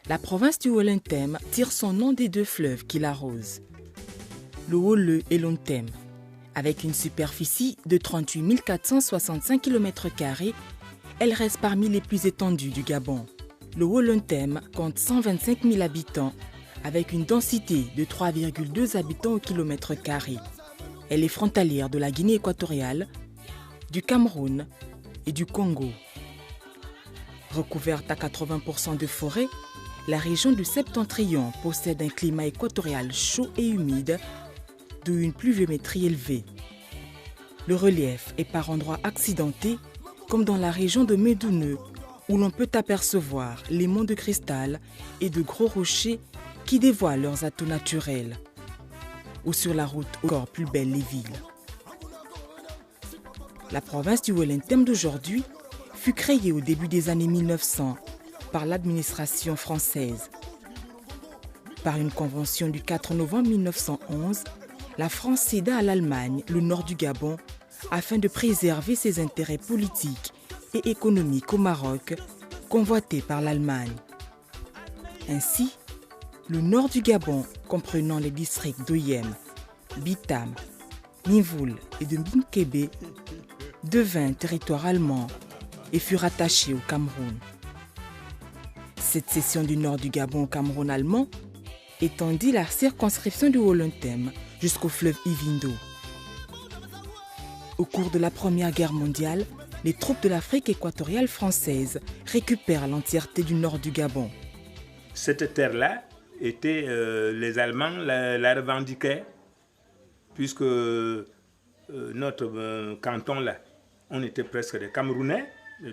La province du Haut-Lontem tire son nom des deux fleuves qui l'arrosent, le Haut-Le et l'Ontem. Avec une superficie de 38 465 km², elle reste parmi les plus étendues du Gabon. Le Haut-Lontem compte 125 000 habitants, avec une densité de 3,2 habitants au km². Elle est frontalière de la Guinée équatoriale, du Cameroun et du Congo. Recouverte à 80% de forêt, la région du Septentrion possède un climat équatorial chaud et humide, d'où une pluviométrie élevée. Le relief est par endroits accidenté, comme dans la région de Médouneux, où l'on peut apercevoir les monts de cristal et de gros rochers qui dévoilent leurs atouts naturels, ou sur la route encore plus belle les villes. La province du Haut-Lontem d'aujourd'hui fut créée au début des années 1900 par l'administration française. Par une convention du 4 novembre 1911, la France céda à l'Allemagne le nord du Gabon afin de préserver ses intérêts politiques et économiques au Maroc, convoités par l'Allemagne. Ainsi, le nord du Gabon, comprenant les districts d'Oyem, Bitam, Nivoul et de Binkébé, devint territoire allemand et fut rattaché au Cameroun. Cette cession du nord du Gabon au Cameroun allemand étendit la circonscription du Haut-Lontem jusqu'au fleuve Ivindo. Au cours de la Première Guerre mondiale, les troupes de l'Afrique équatoriale française récupèrent l'entièreté du nord du Gabon. Cette terre-là, les Allemands la revendiquaient, puisque notre canton, là, on était presque des Camerounais,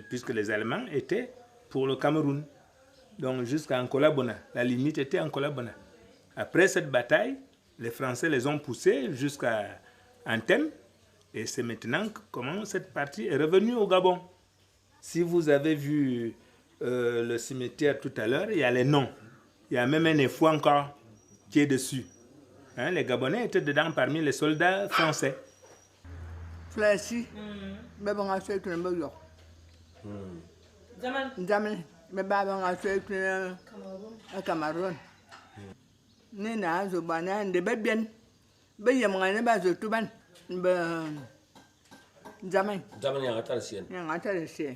puisque les Allemands étaient pour le Cameroun. Donc jusqu'à Ankola-Bona, la limite était Ankola-Bona. Après cette bataille, les Français les ont poussés jusqu'à Antem, et c'est maintenant comment cette partie est revenue au Gabon. Si vous avez vu le cimetière tout à l'heure, il y a les noms. Il y a même un effort encore qui est dessus. Hein, les Gabonais étaient dedans parmi les soldats français. Flashy, mais bon, c'est un peu dur. Zaman, mais bon, c'est un Cameroun. Nina, je banane de bien. Ben, il y a mon base de tout ban. Ben, Zaman, il y a un attention. Il y a un attention.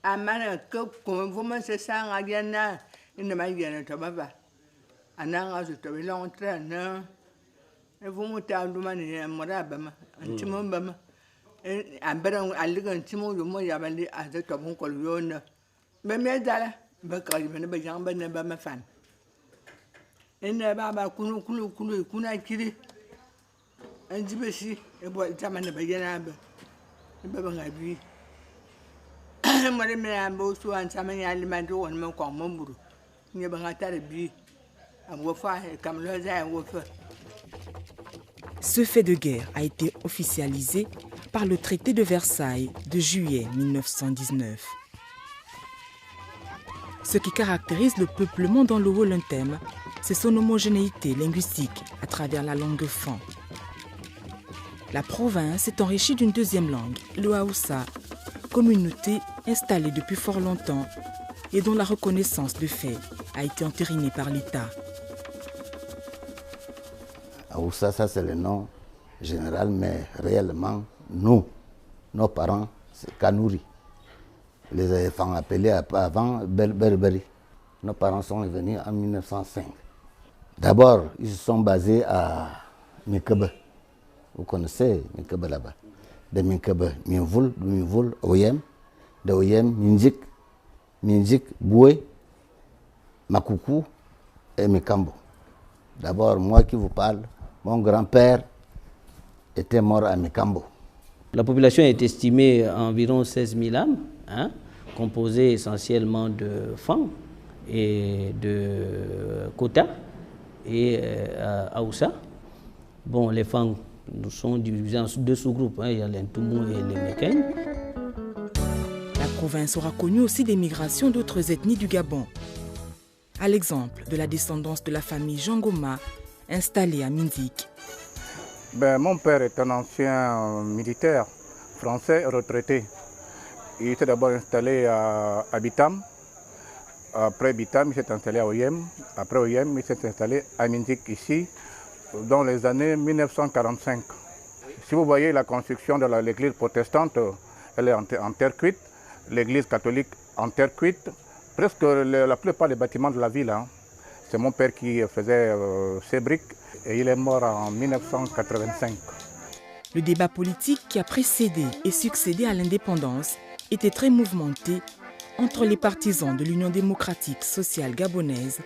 À man, comme vous me savez, ça, il y en a une manière de tabac. Un an, je te vais l'entrer, non. Et vous montez à l'humanité, à Morabama, un timon bama. Et un bel un timon de moi, il y avait à the top of Colonna. Mais mes dalles, because you never young, but never my fan. And the Baba Kuna Kiri and Jibesi, about Taman of Bayanab, the Babangabi. Madame Ambosu and Saman Alimando and Mokon Mumburu, near Bangatari, and Wafa, Kamloza and Wafa. Ce fait de guerre a été officialisé par le traité de Versailles de juillet 1919. Ce qui caractérise le peuplement dans le Haut-Lontem, c'est son homogénéité linguistique à travers la langue fan. La province s'est enrichie d'une deuxième langue, le Haoussa, communauté installée depuis fort longtemps et dont la reconnaissance de fait a été entérinée par l'État. Haoussa, ça c'est le nom général, mais réellement, nous, nos parents, c'est Kanouri. Les éléphants appelés avant Berberi. Nos parents sont venus en 1905. D'abord, ils se sont basés à Mikebe. Vous connaissez Mikebe là-bas. De Mikebe, Minvoul, Oyem. De Oyem, Minjik, Boué, Makoukou et Mikambo. D'abord, moi qui vous parle, mon grand-père était mort à Mikambo. La population est estimée à environ 16 000 âmes, hein, composée essentiellement de femmes et de Kota et à Aoussa. Bon, les femmes nous sont divisées en deux sous-groupes, il y a l'Intoumou et les Mekènes. La province aura connu aussi des migrations d'autres ethnies du Gabon. À l'exemple de la descendance de la famille Jean Goma, installée à Minzik. Mon père est un ancien militaire français retraité. Il était d'abord installé à Bitam. Après Bitam, il s'est installé à Oyem. Après Oyem, il s'est installé à Minzik ici, dans les années 1945. Si vous voyez la construction de l'église protestante, elle est en terre cuite. L'église catholique en terre cuite. Presque la plupart des bâtiments de la ville. C'est mon père qui faisait ces briques et il est mort en 1985. Le débat politique qui a précédé et succédé à l'indépendance était très mouvementé entre les partisans de l'Union démocratique sociale gabonaise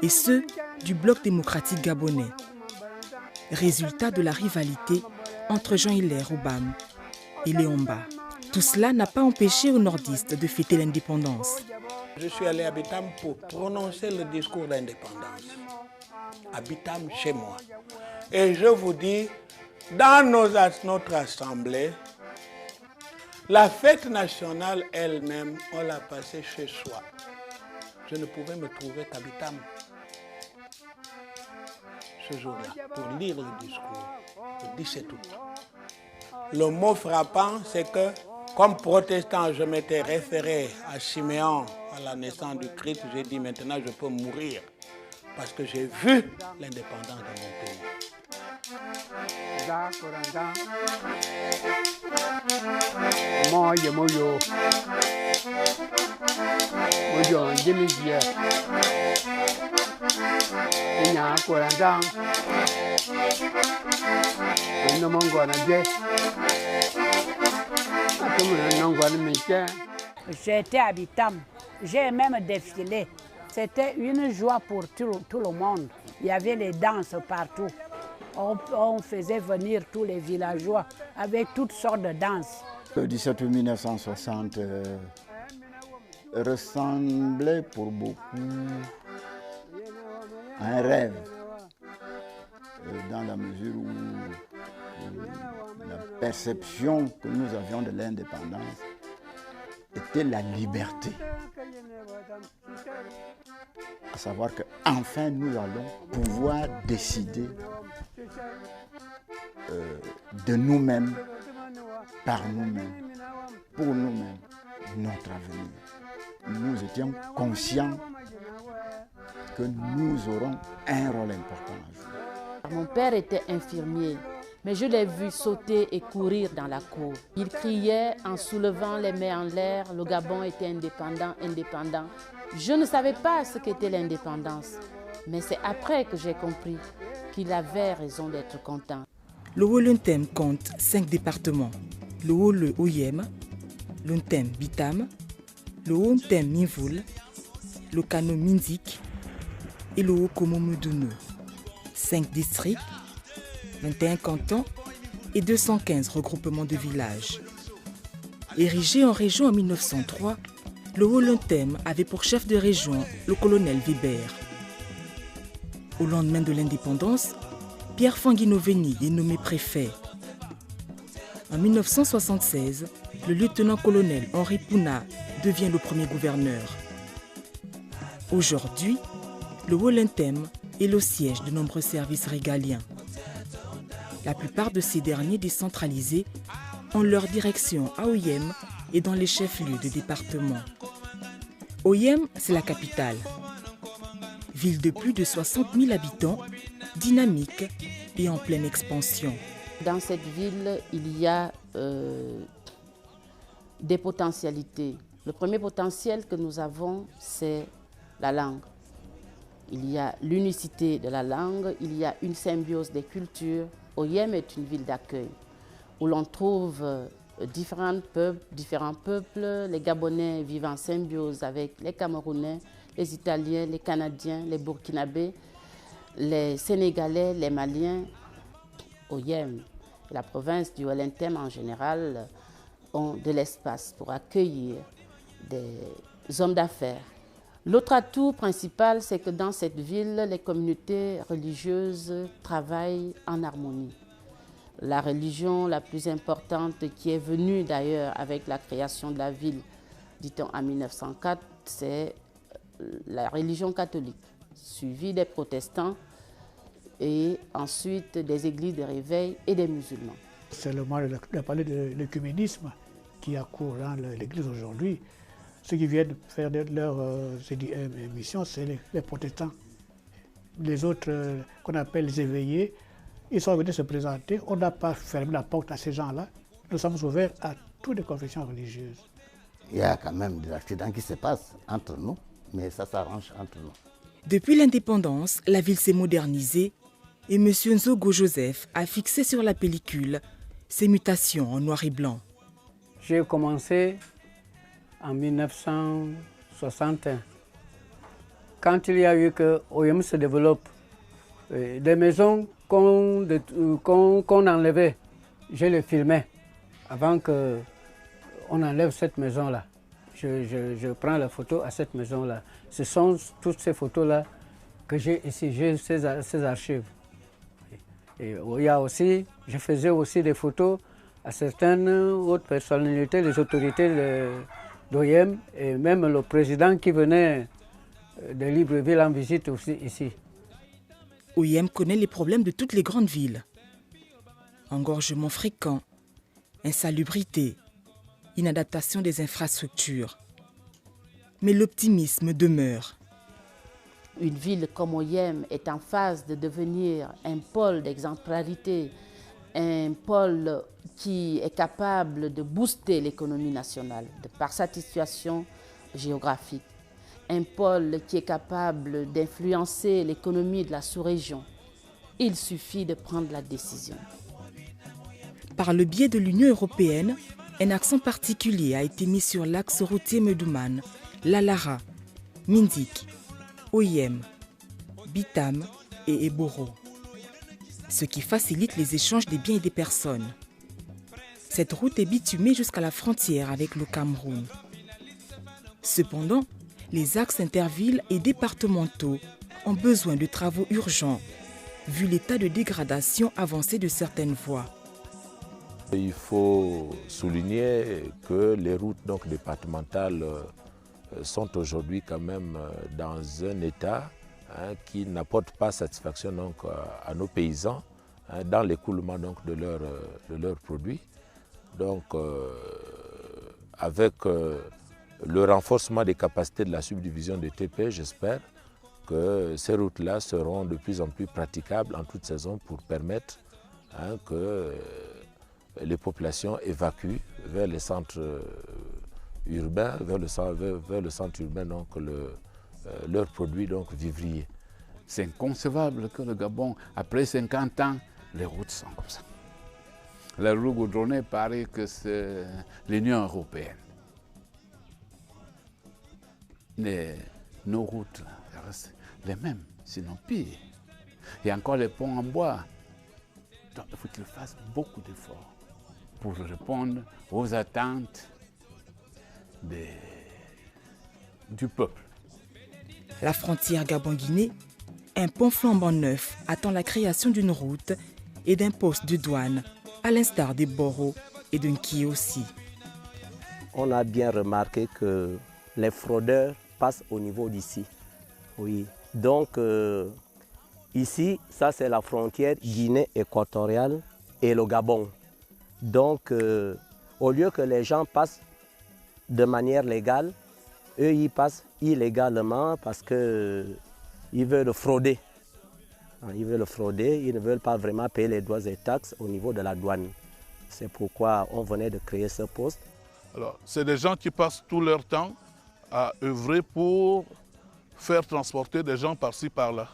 et ceux du Bloc démocratique gabonais. Résultat de la rivalité entre Jean-Hilaire Obam et Léon Mba. Tout cela n'a pas empêché aux nordistes de fêter l'indépendance. Je suis allé à Bitam pour prononcer le discours d'indépendance. À Bitam, chez moi. Et je vous dis, dans notre assemblée, la fête nationale elle-même, on l'a passée chez soi. Je ne pouvais me trouver qu'à Bitam ce jour-là pour lire le discours, le 17 août. Le mot frappant, c'est que, comme protestant, je m'étais référé à Siméon, à la naissance du Christ. J'ai dit maintenant je peux mourir parce que j'ai vu l'indépendance de mon pays. J'étais à Bitam, j'ai même défilé. C'était une joie pour tout le monde. Il y avait les danses partout. On faisait venir tous les villageois avec toutes sortes de danses. Le 17 août 1960 ressemblait pour beaucoup à un rêve, dans la mesure où la perception que nous avions de l'indépendance était la liberté. À savoir qu'enfin nous allons pouvoir décider de nous-mêmes, par nous-mêmes, pour nous-mêmes, notre avenir. Nous étions conscients que nous aurons un rôle important à jouer. Mon père était infirmier, mais je l'ai vu sauter et courir dans la cour. Il criait en soulevant les mains en l'air, le Gabon était indépendant, indépendant. Je ne savais pas ce qu'était l'indépendance, mais c'est après que j'ai compris qu'il avait raison d'être content. Le Haut-Lentem compte 5 départements. Le Haut-le-Oyem, l'Ontem Bitam, le Haut-Ntem Minvoul, le Kano Minzik et le Haut-Komo Medounou. 5 districts, 21 cantons et 215 regroupements de villages. Érigé en région en 1903, le Haut-Lentem avait pour chef de région le colonel Weber. Au lendemain de l'indépendance, Pierre Fanguinoveni est nommé préfet. En 1976, le lieutenant-colonel Henri Pouna devient le premier gouverneur. Aujourd'hui, le Haut-Lentem est le siège de nombreux services régaliens. La plupart de ces derniers décentralisés ont leur direction à Oyem et dans les chefs-lieux de département. Oyem, c'est la capitale. Ville de plus de 60 000 habitants, dynamique et en pleine expansion. Dans cette ville, il y a des potentialités. Le premier potentiel que nous avons, c'est la langue. Il y a l'unicité de la langue, il y a une symbiose des cultures. Oyem est une ville d'accueil où l'on trouve différents peuples. Les Gabonais vivent en symbiose avec les Camerounais, les Italiens, les Canadiens, les Burkinabés, les Sénégalais, les Maliens. Oyem, la province du Haut-Lentem en général, ont de l'espace pour accueillir des hommes d'affaires. L'autre atout principal, c'est que dans cette ville, les communautés religieuses travaillent en harmonie. La religion la plus importante qui est venue d'ailleurs avec la création de la ville, dit-on en 1904, c'est la religion catholique, suivie des protestants et ensuite des églises de réveil et des musulmans. C'est le mal de parler de l'écuménisme qui a cours dans l'Église aujourd'hui. Ceux qui viennent faire leur mission, c'est les protestants. Les autres qu'on appelle les éveillés, ils sont venus se présenter. On n'a pas fermé la porte à ces gens-là. Nous sommes ouverts à toutes les confessions religieuses. Il y a quand même des accidents qui se passent entre nous, mais ça s'arrange entre nous. Depuis l'indépendance, la ville s'est modernisée et M. Nzogo Joseph a fixé sur la pellicule ses mutations en noir et blanc. J'ai commencé en 1961. Quand il y a eu que OIM se développe, des maisons qu'on enlevait, je les filmais avant qu'on enlève cette maison-là. Je prends la photo à cette maison-là. Ce sont toutes ces photos-là que j'ai ici, j'ai ces archives. Et il y a aussi, je faisais aussi des photos à certaines autres personnalités, les autorités d'OIM et même le président qui venait de Libreville en visite aussi ici. OIM connaît les problèmes de toutes les grandes villes. Engorgement fréquent, insalubrité, inadaptation des infrastructures. Mais l'optimisme demeure. Une ville comme OIM est en phase de devenir un pôle d'exemplarité, un pôle qui est capable de booster l'économie nationale par sa situation géographique. Un pôle qui est capable d'influencer l'économie de la sous-région. Il suffit de prendre la décision. Par le biais de l'Union européenne, un accent particulier a été mis sur l'axe routier Medouman, Lalara, Mindik, OIM, Bitam et Eboro, ce qui facilite les échanges des biens et des personnes. Cette route est bitumée jusqu'à la frontière avec le Cameroun. Cependant, les axes intervilles et départementaux ont besoin de travaux urgents, vu l'état de dégradation avancé de certaines voies. Il faut souligner que les routes départementales sont aujourd'hui quand même dans un état qui n'apporte pas satisfaction à nos paysans dans l'écoulement de leurs produits. Donc avec le renforcement des capacités de la subdivision de TP, j'espère que ces routes-là seront de plus en plus praticables en toute saison pour permettre que les populations évacuent vers les centres urbains, vers le centre urbain, leurs produits vivriers. C'est inconcevable que le Gabon, après 50 ans, les routes sont comme ça. La route goudronnée paraît que c'est l'Union européenne. Mais nos routes restent les mêmes, sinon pire. Il y a encore les ponts en bois. Donc il faut qu'ils fassent beaucoup d'efforts pour répondre aux attentes du peuple. La frontière Gabon-Guinée, un pont flambant neuf attend la création d'une route et d'un poste de douane, à l'instar des Boro et d'un Nki aussi. On a bien remarqué que les fraudeurs passent au niveau d'ici. Oui. Donc ici, ça c'est la frontière Guinée équatoriale et le Gabon. Donc au lieu que les gens passent de manière légale, eux ils passent illégalement parce qu'ils veulent frauder. Ils veulent frauder, ils ne veulent pas vraiment payer les droits et taxes au niveau de la douane. C'est pourquoi on venait de créer ce poste. Alors, c'est des gens qui passent tout leur temps à œuvrer pour faire transporter des gens par-ci, par-là.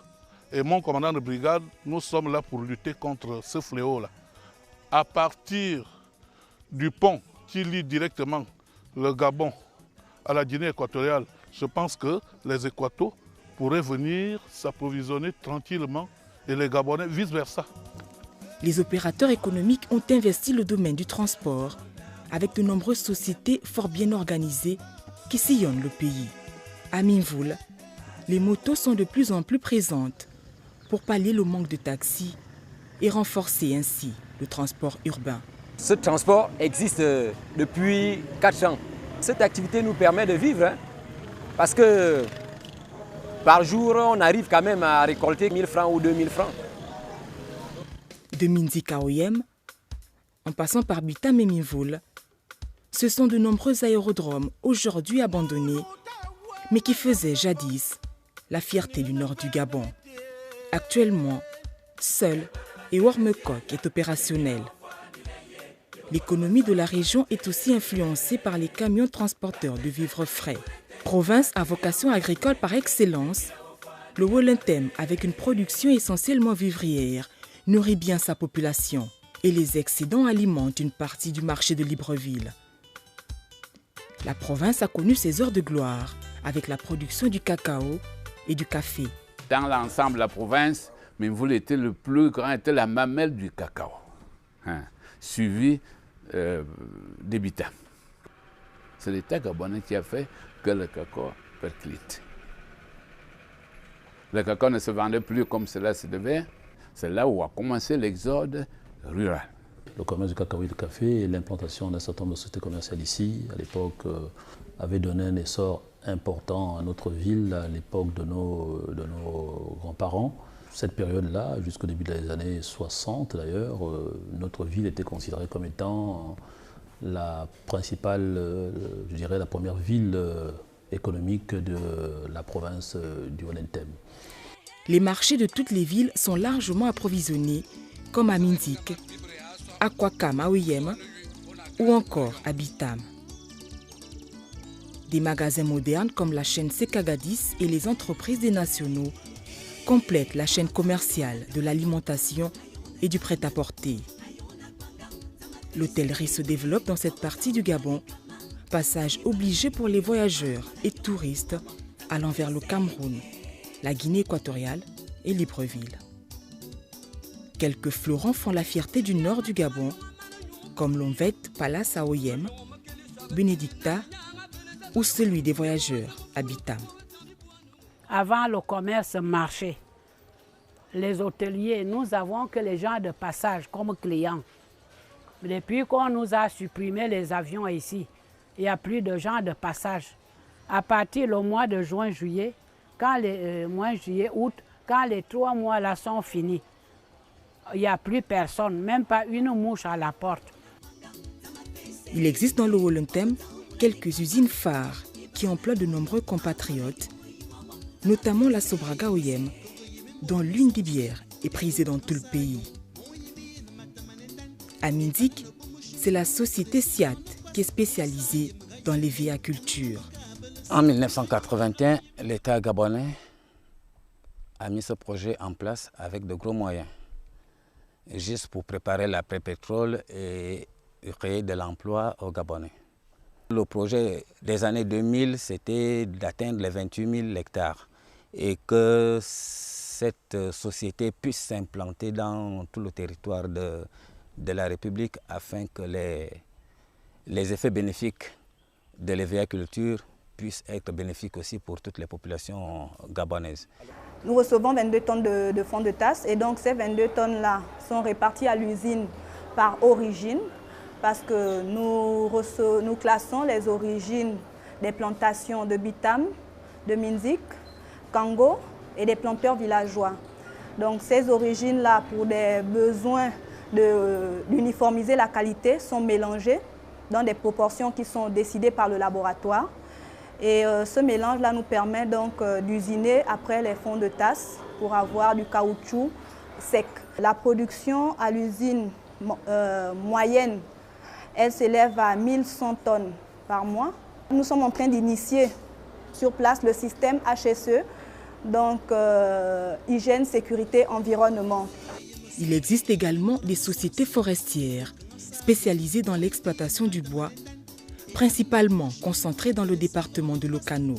Et mon commandant de brigade, nous sommes là pour lutter contre ce fléau-là. À partir du pont qui lie directement le Gabon à la Guinée équatoriale, je pense que les Équatos pourraient venir s'approvisionner tranquillement et les Gabonais vice-versa. Les opérateurs économiques ont investi le domaine du transport avec de nombreuses sociétés fort bien organisées qui sillonnent le pays. À Minvoul, les motos sont de plus en plus présentes pour pallier le manque de taxis et renforcer ainsi le transport urbain. Ce transport existe depuis 4 ans. Cette activité nous permet de vivre, parce que par jour, on arrive quand même à récolter 1000 francs ou 2000 francs. De Minzik à Oyem, en passant par Bitam et Minvoul, ce sont de nombreux aérodromes aujourd'hui abandonnés, mais qui faisaient jadis la fierté du nord du Gabon. Actuellement, seul Wormekok est opérationnel. L'économie de la région est aussi influencée par les camions transporteurs de vivres frais. Province à vocation agricole par excellence, le Wollentem, avec une production essentiellement vivrière, nourrit bien sa population et les excédents alimentent une partie du marché de Libreville. La province a connu ses heures de gloire avec la production du cacao et du café. Dans l'ensemble de la province, Minvoul était le plus grand, était la mamelle du cacao, suivi des Bitam. C'est l'État gabonais qui a fait que le cacao perclite. Le cacao ne se vendait plus comme cela se devait. C'est là où a commencé l'exode rural. Le commerce du cacao et du café et l'implantation d'un certain nombre de sociétés commerciales ici, à l'époque, avait donné un essor important à notre ville, à l'époque de nos grands-parents. Cette période-là, jusqu'au début des années 60 d'ailleurs, notre ville était considérée comme étant la principale, je dirais la première ville économique de la province du Wollentem. Les marchés de toutes les villes sont largement approvisionnés, comme à Minzik, à Kwakam, à Oyem ou encore à Bitam. Des magasins modernes comme la chaîne Sekagadis et les entreprises des nationaux complètent la chaîne commerciale de l'alimentation et du prêt-à-porter. L'hôtellerie se développe dans cette partie du Gabon, passage obligé pour les voyageurs et touristes allant vers le Cameroun, la Guinée équatoriale et Libreville. Quelques fleurons font la fierté du nord du Gabon, comme l'Onvet Palace à Oyem, Bénédicta ou celui des voyageurs à Bitam. Avant, le commerce marchait. Les hôteliers, nous avons que les gens de passage comme clients. Depuis qu'on nous a supprimé les avions ici, il n'y a plus de gens de passage. À partir du mois de juin, juillet, quand les mois juillet, août, quand les 3 mois là sont finis, il n'y a plus personne, même pas une mouche à la porte. Il existe dans le Wollentem quelques usines phares qui emploient de nombreux compatriotes, notamment la Sobraga Oyem, dont l'une des bières est prisée dans tout le pays. À Minzik, c'est la société SIAT qui est spécialisée dans les viacultures. En 1981, l'État gabonais a mis ce projet en place avec de gros moyens, juste pour préparer l'après-pétrole et créer de l'emploi aux Gabonais. Le projet des années 2000, c'était d'atteindre les 28 000 hectares et que cette société puisse s'implanter dans tout le territoire de la République afin que les effets bénéfiques de l'hévéaculture puissent être bénéfiques aussi pour toutes les populations gabonaises. Nous recevons 22 tonnes de fonds de tasse et donc ces 22 tonnes-là sont réparties à l'usine par origine parce que nous classons les origines des plantations de Bitam, de Minzik, Kango et des planteurs villageois. Donc ces origines-là, pour des besoins d'uniformiser la qualité, sont mélangées dans des proportions qui sont décidées par le laboratoire. Et ce mélange-là nous permet donc d'usiner après les fonds de tasse pour avoir du caoutchouc sec. La production à l'usine moyenne, elle s'élève à 1100 tonnes par mois. Nous sommes en train d'initier sur place le système HSE, donc hygiène, sécurité, environnement. Il existe également des sociétés forestières spécialisées dans l'exploitation du bois, principalement concentrées dans le département de l'Okano.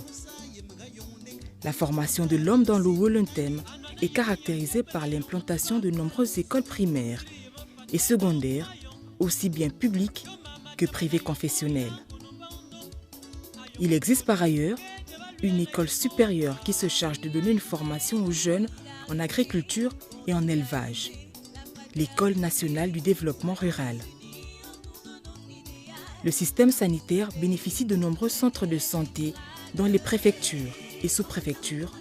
La formation de l'homme dans le Wollentem est caractérisée par l'implantation de nombreuses écoles primaires et secondaires, aussi bien publiques que privées confessionnelles. Il existe par ailleurs une école supérieure qui se charge de donner une formation aux jeunes en agriculture et en élevage. L'École nationale du développement rural. Le système sanitaire bénéficie de nombreux centres de santé dans les préfectures et sous-préfectures,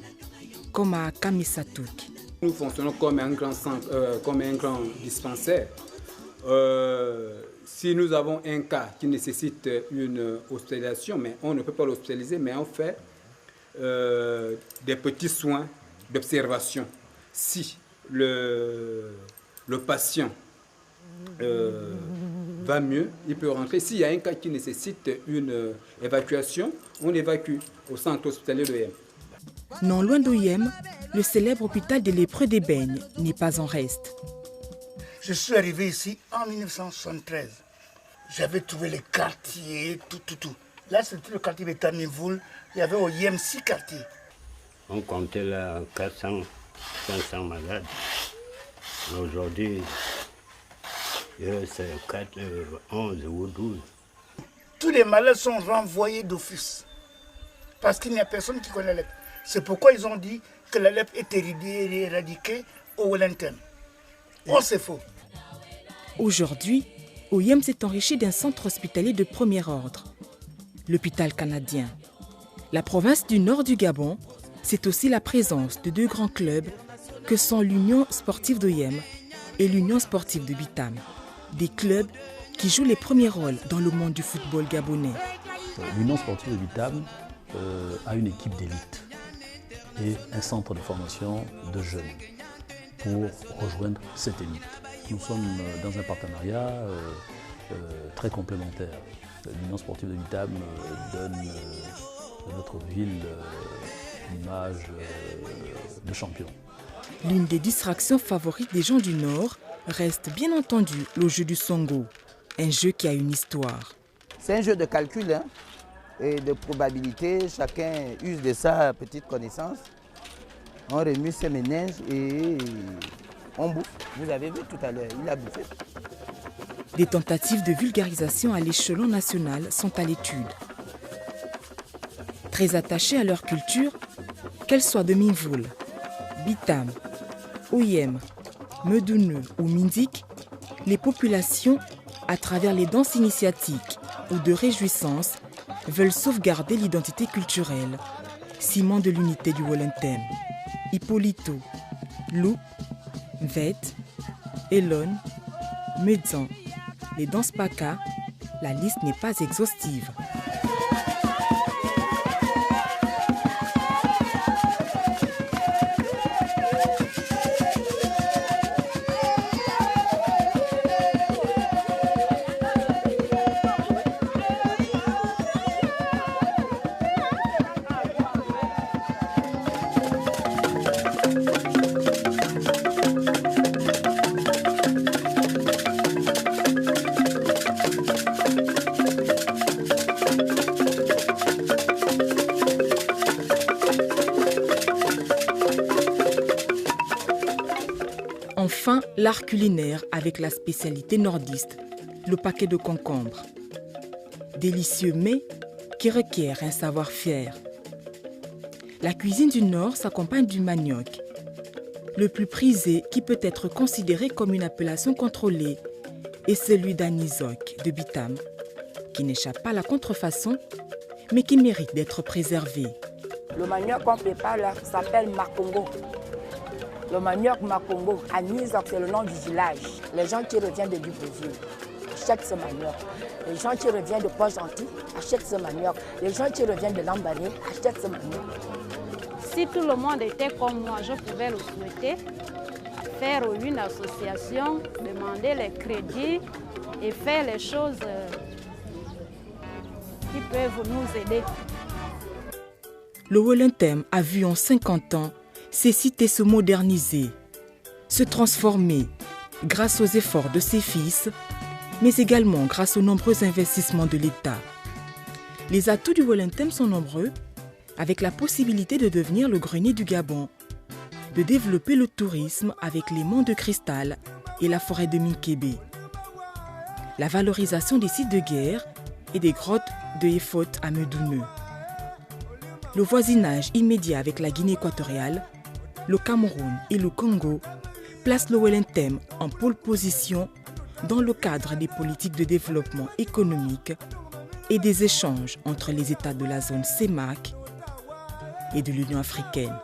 comme à Kamisatouk. Nous fonctionnons comme un grand centre, comme un grand dispensaire. Si nous avons un cas qui nécessite une hospitalisation, mais on ne peut pas l'hospitaliser, mais on fait des petits soins d'observation. Si le patient va mieux, il peut rentrer. S'il y a un cas qui nécessite une évacuation, on évacue au centre hospitalier d'Oyem. Non loin d'Oyem, le célèbre hôpital des lépreux d'Ébègne n'est pas en reste. Je suis arrivé ici en 1973. J'avais trouvé les quartiers, tout. Là, c'était le quartier Betamivoul. Il y avait au Yem 6 quartiers. On comptait là 400, 500 malades. Aujourd'hui, c'est 11 ou 12. Tous les malades sont renvoyés d'office. Parce qu'il n'y a personne qui connaît la lèpre. C'est pourquoi ils ont dit que la lèpre est éradiquée au Wellington. Oh, c'est faux. Aujourd'hui, Oyem s'est enrichi d'un centre hospitalier de premier ordre, l'hôpital canadien. La province du nord du Gabon, c'est aussi la présence de 2 grands clubs que sont l'Union sportive d'Oyem et l'Union sportive de Bitam. Des clubs qui jouent les premiers rôles dans le monde du football gabonais. L'Union sportive de Bitam a une équipe d'élite et un centre de formation de jeunes pour rejoindre cette élite. Nous sommes dans un partenariat très complémentaire. L'Union sportive de Bitam donne à notre ville l'image de champion. L'une des distractions favorites des gens du Nord reste bien entendu le jeu du Songo, un jeu qui a une histoire. C'est un jeu de calcul et de probabilité. Chacun use de sa petite connaissance. On remue ses méninges et on bouffe. Vous avez vu tout à l'heure, il a bouffé. Des tentatives de vulgarisation à l'échelon national sont à l'étude. Très attachés à leur culture, qu'elle soit de Minvoul, Bitam, Oyem, Medoune ou Mindik, les populations, à travers les danses initiatiques ou de réjouissance, veulent sauvegarder l'identité culturelle, ciment de l'unité du Wollentem. Hippolito, Loup, Vet, Elon, Medzan, les danses Paka, la liste n'est pas exhaustive. Enfin, l'art culinaire avec la spécialité nordiste, le paquet de concombre. Délicieux mets qui requiert un savoir-faire. La cuisine du Nord s'accompagne du manioc, le plus prisé qui peut être considéré comme une appellation contrôlée, est celui d'Anizoc de Bitam, qui n'échappe pas à la contrefaçon, mais qui mérite d'être préservé. Le manioc qu'on prépare là s'appelle Makongo. Le manioc Makongo, Anizoc, c'est le nom du village. Les gens qui reviennent de Libreville achètent ce manioc. Les gens qui reviennent de Port-Gentil achètent ce manioc. Les gens qui reviennent de Lambaréné achètent ce manioc. Si tout le monde était comme moi, je pouvais le souhaiter, faire une association, demander les crédits et faire les choses qui peuvent nous aider. Le Wollentem a vu en 50 ans ces cités se moderniser, se transformer grâce aux efforts de ses fils, mais également grâce aux nombreux investissements de l'État. Les atouts du Wollentem sont nombreux, avec la possibilité de devenir le grenier du Gabon, de développer le tourisme avec les monts de cristal et la forêt de Minkébé, la valorisation des sites de guerre et des grottes de Efot à Medoune. le voisinage immédiat avec la Guinée équatoriale, le Cameroun et le Congo placent le WLNTEM en pole position dans le cadre des politiques de développement économique et des échanges entre les États de la zone CEMAC et de l'Union africaine.